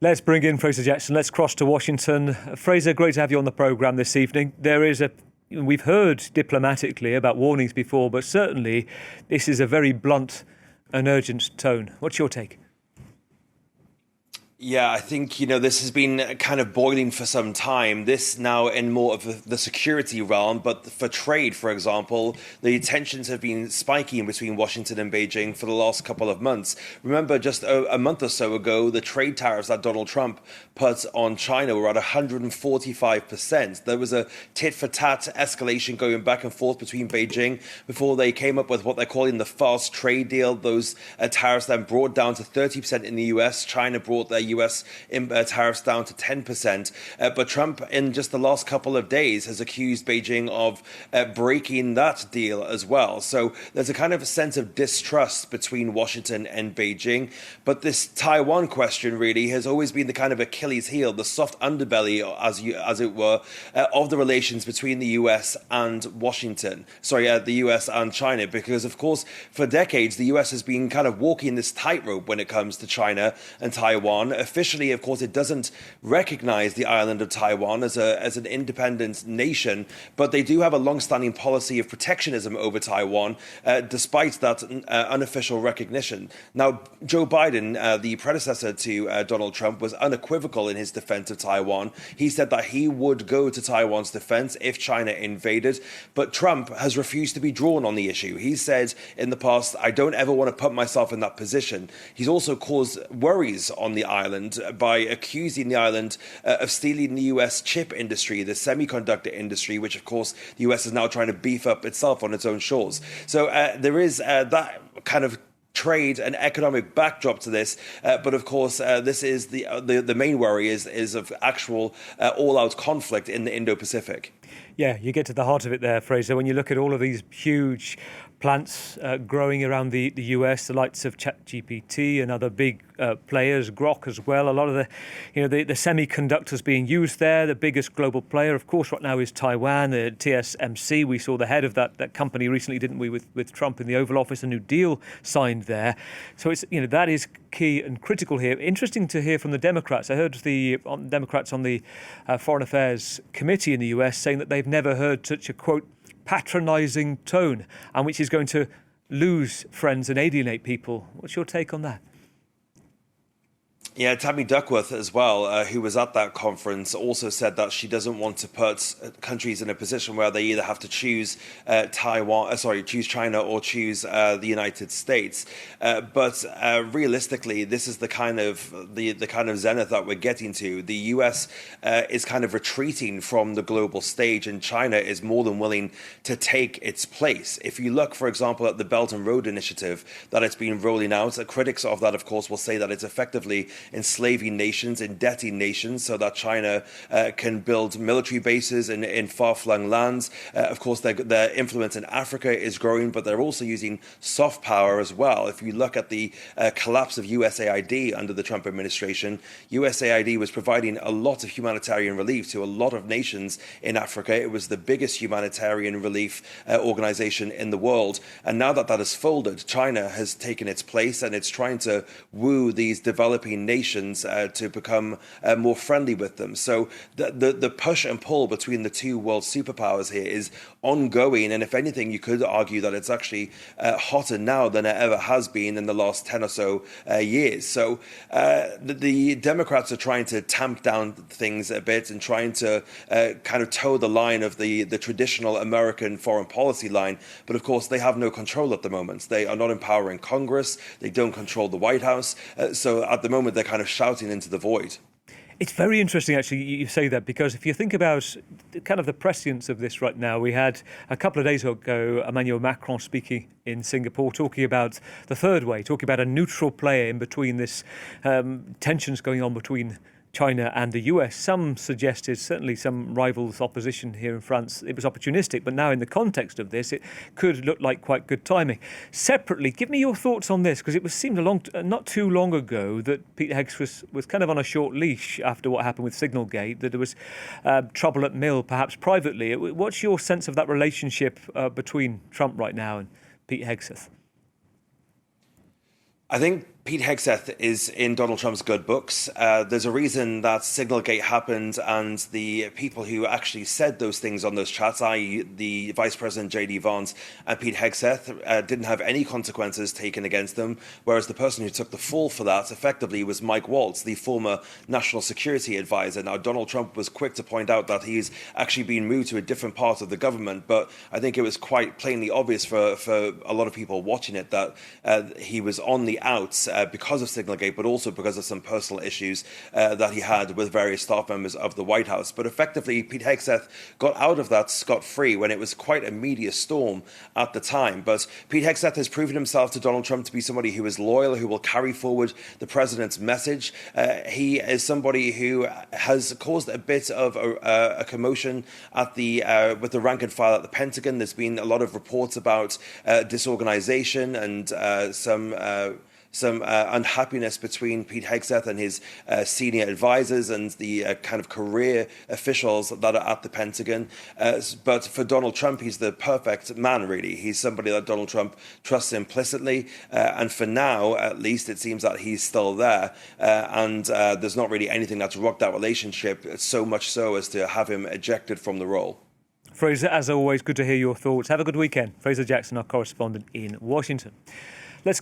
Let's bring in Fraser Jackson. Let's cross to Washington. Fraser, great to have you on the programme this evening. We've heard diplomatically about warnings before, but certainly this is a very blunt and urgent tone. What's your take? Yeah, I think, this has been kind of boiling for some time. This now in more of the security realm, but for trade, for example, the tensions have been spiking between Washington and Beijing for the last couple of months. Remember, just a month or so ago, the trade tariffs that Donald Trump put on China were at 145%. There was a tit-for-tat escalation going back and forth between Beijing before they came up with what they're calling the fast trade deal. Those tariffs then brought down to 30% in the US. China brought their US tariffs down to 10%. But Trump, in just the last couple of days, has accused Beijing of breaking that deal as well. So there's a kind of sense of distrust between Washington and Beijing. But this Taiwan question really has always been the kind of Achilles heel, the soft underbelly, as it were, of the relations between the US and the US and China. Because, of course, for decades, the US has been kind of walking this tightrope when it comes to China and Taiwan. Officially, of course, it doesn't recognize the island of Taiwan as an independent nation, but they do have a long-standing policy of protectionism over Taiwan, despite that unofficial recognition. Now, Joe Biden, the predecessor to Donald Trump, was unequivocal in his defense of Taiwan. He said that he would go to Taiwan's defense if China invaded, but Trump has refused to be drawn on the issue. He said in the past, I don't ever want to put myself in that position. He's also caused worries on the island by accusing the island of stealing the US chip industry, the semiconductor industry, which, of course, the US is now trying to beef up itself on its own shores. So there is that kind of trade and economic backdrop to this, but of course, this is the main worry is of actual all-out conflict in the Indo-Pacific. Yeah, you get to the heart of it there, Fraser. When you look at all of these huge plants growing around the US, the likes of ChatGPT and other big players, Grok as well. A lot of the semiconductors being used there. The biggest global player, of course, right now is Taiwan. The TSMC. We saw the head of that company recently, didn't we, with Trump in the Oval Office? A new deal signed there. So it's that is key and critical here. Interesting to hear from the Democrats. I heard the Democrats on the Foreign Affairs Committee in the US saying that they've never heard such a, quote, patronising tone, and which is going to lose friends and alienate people. What's your take on that? Yeah, Tammy Duckworth as well, who was at that conference, also said that she doesn't want to put countries in a position where they either have to choose choose China or choose the United States. But realistically, this is the kind of zenith that we're getting to. The US is kind of retreating from the global stage, and China is more than willing to take its place. If you look, for example, at the Belt and Road Initiative that it's been rolling out, critics of that, of course, will say that it's effectively enslaving nations, indebting nations, so that China can build military bases in far-flung lands. Of course, their influence in Africa is growing, but they're also using soft power as well. If you look at the collapse of USAID under the Trump administration, USAID was providing a lot of humanitarian relief to a lot of nations in Africa. It was the biggest humanitarian relief organization in the world. And now that has folded, China has taken its place, and it's trying to woo these developing nations to become more friendly with them. So the push and pull between the two world superpowers here is ongoing, and if anything, you could argue that it's actually hotter now than it ever has been in the last 10 or so years. So the Democrats are trying to tamp down things a bit and trying to kind of toe the line of the traditional American foreign policy line, but of course they have no control at the moment. They are not empowering Congress, they don't control the White House, so at the moment they're kind of shouting into the void. It's very interesting, actually, you say that, because if you think about kind of the prescience of this right now, we had a couple of days ago Emmanuel Macron speaking in Singapore, talking about the third way, talking about a neutral player in between this tensions going on between China and the US. Some suggested, certainly some rivals opposition here in France, it was opportunistic, but now in the context of this, it could look like quite good timing. Separately, give me your thoughts on this, because it seemed not too long ago that Pete Hegseth was kind of on a short leash after what happened with Signalgate, that there was trouble at mill, perhaps privately. What's your sense of that relationship between Trump right now and Pete Hegseth? I think Pete Hegseth is in Donald Trump's good books. There's a reason that Signalgate happened, and the people who actually said those things on those chats, i.e. the Vice President J.D. Vance and Pete Hegseth, didn't have any consequences taken against them, whereas the person who took the fall for that effectively was Mike Waltz, the former National Security Advisor. Now, Donald Trump was quick to point out that he's actually been moved to a different part of the government, but I think it was quite plainly obvious for a lot of people watching it that he was on the outs because of Signalgate, but also because of some personal issues that he had with various staff members of the White House. But effectively, Pete Hegseth got out of that scot-free when it was quite a media storm at the time. But Pete Hegseth has proven himself to Donald Trump to be somebody who is loyal, who will carry forward the president's message. He is somebody who has caused a bit of a commotion at with the rank and file at the Pentagon. There's been a lot of reports about disorganization and some unhappiness between Pete Hegseth and his senior advisors and the kind of career officials that are at the Pentagon. But for Donald Trump, he's the perfect man, really. He's somebody that Donald Trump trusts implicitly. And for now, at least, it seems that he's still there. And there's not really anything that's rocked that relationship, so much so as to have him ejected from the role. Fraser, as always, good to hear your thoughts. Have a good weekend. Fraser Jackson, our correspondent in Washington.